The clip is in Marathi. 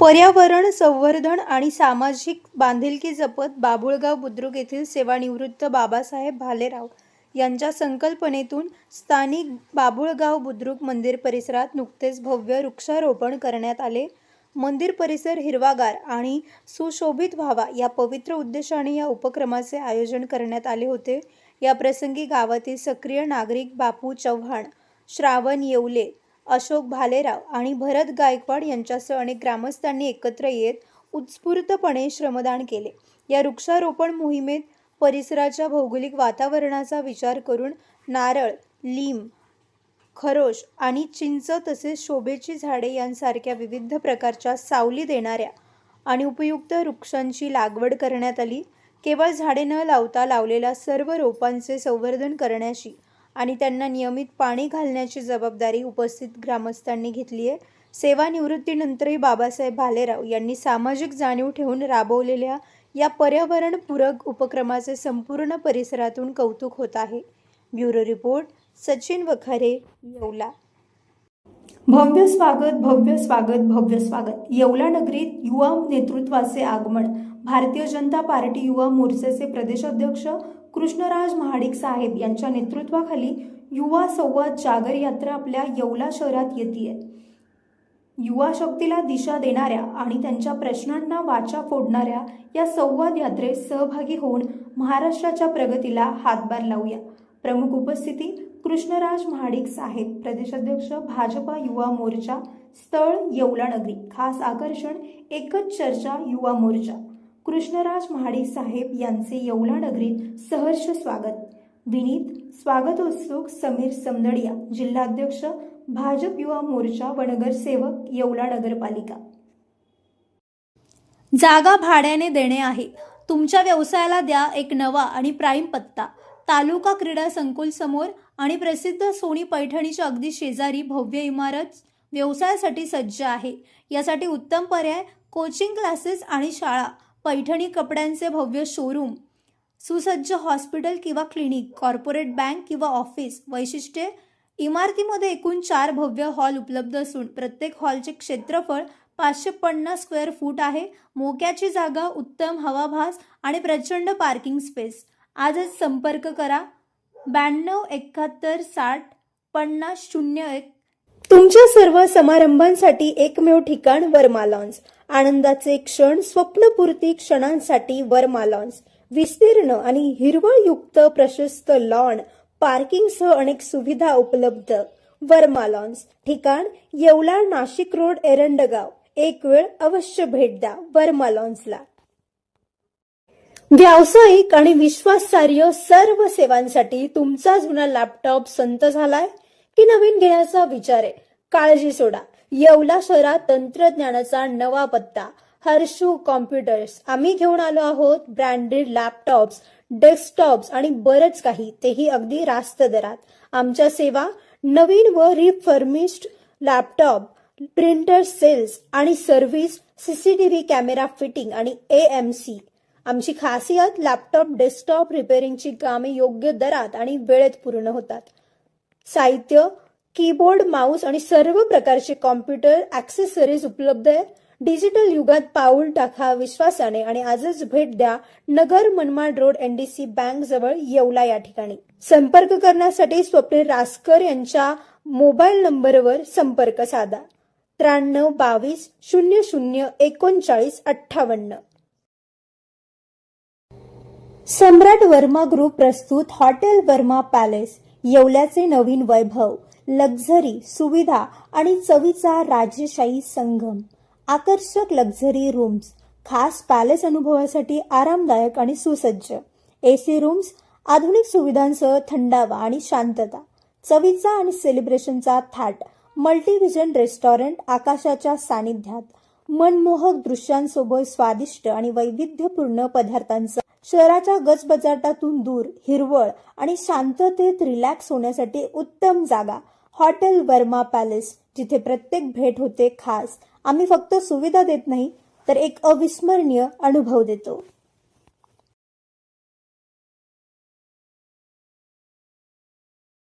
पर्यावरण संवर्धन आणि सामाजिक बांधिलकी जपत बाभुळगाव बुद्रुक येथील सेवानिवृत्त बाबासाहेब भालेराव यांच्या संकल्पनेतून स्थानिक बाभुळगाव बुद्रुक मंदिर परिसरात नुकतेच भव्य वृक्षारोपण करण्यात आले. मंदिर परिसर हिरवागार आणि सुशोभित व्हावा या पवित्र उद्देशाने या उपक्रमाचे आयोजन करण्यात आले होते. या प्रसंगी गावातील सक्रिय नागरिक बापू चव्हाण, श्रावण येवले, अशोक भालेराव आणि भरत गायकवाड यांच्यासह अनेक ग्रामस्थांनी एकत्र येत उत्स्फूर्तपणे श्रमदान केले. या वृक्षारोपण मोहिमेत परिसराच्या भौगोलिक वातावरणाचा विचार करून नारळ, लिंब, खरोश आणि चिंच तसेच शोभेची झाडे यांसारख्या विविध प्रकारच्या सावली देणाऱ्या आणि उपयुक्त वृक्षांची लागवड करण्यात आली. केवळ झाडे न लावता लावलेल्या सर्व रोपांचे संवर्धन करण्याची आणि त्यांना नियमित पाणी घालण्याची जबाबदारी उपस्थित ग्रामस्थांनी घेतली आहे. सेवानिवृत्तीनंतरही बाबासाहेब भालेराव यांनी सामाजिक जाणीव ठेवून राबवलेल्या या पर्यावरणपूरक उपक्रमाचे संपूर्ण परिसरातून कौतुक होत आहे. Bureau report, Sachin Wakhare, Yeola. भव्य स्वागत, भव्य स्वागत, भव्य स्वागत. येवला नगरीत युवा नेतृत्वाचे आगमन. भारतीय जनता पार्टी युवा मोर्चाचे प्रदेशाध्यक्ष कृष्णराज महाडिक साहेब यांच्या नेतृत्वाखाली युवा संवाद जागर यात्रा आपल्या येवला शहरात येते. युवा शक्तीला दिशा देणाऱ्या आणि त्यांच्या प्रश्नांना वाचा फोडणाऱ्या या संवाद यात्रेत सहभागी होऊन महाराष्ट्राच्या प्रगतीला हातभार लावूया. प्रमुख उपस्थिती कृष्णराज महाडिक साहेब, प्रदेशाध्यक्ष भाजपा युवा मोर्चा, स्थळ येवला नगरी. खास आकर्षण एकच चर्चा युवा मोर्चा. कृष्णराज महाडिक साहेब यांचे येवला नगरीत सहर्ष स्वागत. विनीत स्वागतोत्सुक समीर समदडिया, जिल्हाध्यक्ष भाजप युवा मोर्चा व नगरसेवक येवला नगरपालिका. जागा भाड्याने देणे आहे. तुमच्या व्यवसायाला द्या एक नवा आणि प्राईम पत्ता. तालुका क्रीडा संकुल समोर आणि प्रसिद्ध सोनी पैठणीच्या अगदी शेजारी भव्य इमारत व्यवसायासाठी सज्ज आहे. यासाठी उत्तम पर्याय कोचिंग क्लासेस आणि शाळा, पैठणी कपड्यांचे भव्य शोरूम, सुसज्ज हॉस्पिटल किंवा क्लिनिक, कॉर्पोरेट बँक किंवा ऑफिस. वैशिष्ट्ये: इमारतीमध्ये एकूण 4 भव्य हॉल उपलब्ध असून प्रत्येक हॉलचे क्षेत्रफळ 550 स्क्वेअर फूट आहे. मोक्याची जागा, उत्तम हवाभास आणि प्रचंड पार्किंग स्पेस. आजच संपर्क करा 92 71 60 50 01. तुमच्या सर्व समारंभांसाठी एकमेव ठिकाण वर्मा लॉन्स. आनंदाचे क्षण, स्वप्नपूर्ती क्षणांसाठी वर्मा लॉन्स. विस्तीर्ण आणि हिरवळयुक्त प्रशस्त लॉन, पार्किंगसह अनेक सुविधा उपलब्ध. वर्मा लॉन्स. ठिकाण येवला, नाशिक रोड, एरंडगाव. एक वेळ अवश्य भेट द्या वर्मा लॉन्सला. व्यावसायिक आणि विश्वासार्ह सर्व सेवांसाठी तुमचा जुना लॅपटॉप संत झालाय की नवीन घेण्याचा विचार आहे? काळजी सोडा. येवला शहरात तंत्रज्ञानाचा नवा पत्ता. हर्षू कॉम्प्युटर्स. आम्ही घेऊन आलो आहोत ब्रँडेड लॅपटॉप्स, डेस्कटॉप्स आणि बरंच काही, तेही अगदी रास्त दरात. आमच्या सेवा नवीन व रिफर्निश्ड लॅपटॉप, प्रिंटर सेल्स आणि सर्व्हिस, सीसीटीव्ही कॅमेरा फिटिंग आणि AMC. आमची खासियत लॅपटॉप डेस्कटॉप रिपेअरिंगची कामे योग्य दरात आणि वेळेत पूर्ण होतात. साहित्य, कीबोर्ड, माऊस आणि सर्व प्रकारचे कॉम्प्युटर ॲक्सेसरीज उपलब्ध आहे. डिजिटल युगात पाऊल टाका विश्वासाने आणि आजच भेट द्या Nagar Manmad road, NDC bank जवळ, येवला या ठिकाणी. संपर्क करण्यासाठी स्वप्नील रासकर यांच्या मोबाईल नंबरवर संपर्क साधा 93 22 00 39 58. सम्राट वर्मा ग्रुप प्रस्तुत हॉटेल वर्मा पॅलेस. येवल्याचे नवीन वैभव, लक्झरी, सुविधा आणि चवीचा राजेशाही संगम. आकर्षक लक्झरी रूम्स, खास पॅलेस अनुभवासाठी आरामदायक आणि सुसज्ज AC रूम्स, आधुनिक सुविधांसह थंडावा आणि शांतता. चवीचा आणि सेलिब्रेशनचा थाट. मल्टीव्हिजन रेस्टॉरंट, आकाशाच्या सानिध्यात. मनमोहक दृश्यांसोबत स्वादिष्ट आणि वैविध्यपूर्ण पदार्थांचा. शहराच्या गजबजाटातून दूर, हिरवळ आणि शांततेत रिलॅक्स होण्यासाठी उत्तम जागा. हॉटेल वर्मा पॅलेस, जिथे प्रत्येक भेट होते खास. आम्ही फक्त सुविधा देत नाही तर एक अविस्मरणीय अनुभव देतो.